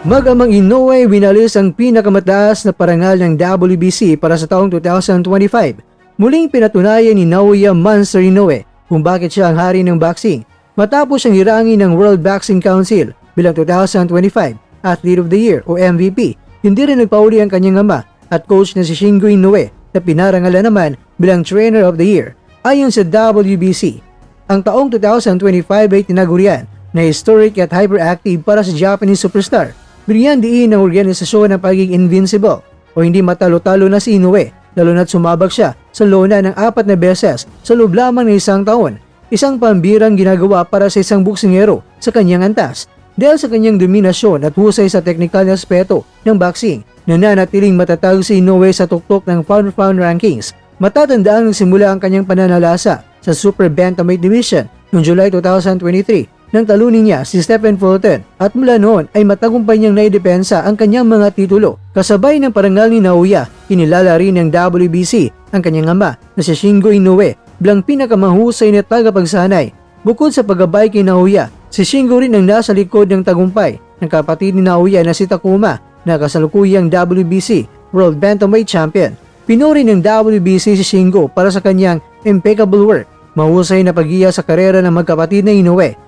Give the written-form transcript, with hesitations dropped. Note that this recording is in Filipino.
Mag-amang Inoue winalis ang pinakamataas na parangal ng WBC para sa taong 2025. Muling pinatunayan ni Naoya Monster Inoue kung bakit siya ang hari ng boxing matapos siyang hirangin ng World Boxing Council bilang 2025 Athlete of the Year o MVP. Hindi rin nagpauli ang kanyang ama at coach na si Shingo Inoue na pinarangalan naman bilang Trainer of the Year. Ayon sa WBC, ang taong 2025 ay tinagurian na historic at hyperactive para sa Japanese superstar. Binigyan diin ng organisasyon ng pagiging invincible o hindi matalo-talo na si Inoue, lalo na't sumabak siya sa lona ng 4 na beses sa loob lamang ng isang taon. Isang pambirang ginagawa para sa isang buksingero sa kanyang antas dahil sa kanyang dominasyon at husay sa teknikal na aspeto ng boxing. Nananatiling matatag si Inoue sa tuktok ng pound-for-pound rankings. Matatandaan nagsimula ang kanyang pananalasa sa Super Bantamweight Division noong July 2023 nang talunin niya si Stephen Fulton at mula noon ay matagumpay niyang naidepensa ang kanyang mga titulo. Kasabay ng parangal ni Naoya, kinilala rin ng WBC ang kanyang ama na si Shingo Inoue bilang pinakamahusay na tagapagsanay. Bukod sa paggabay kay Naoya, si Shingo rin ang nasa likod ng tagumpay ng kapatid ni Naoya na si Takuma na kasalukuyang WBC World Bantamweight Champion. Pinuri ng WBC si Shingo para sa kanyang impeccable work, mahusay na pag-iya sa karera ng magkapatid na Inoue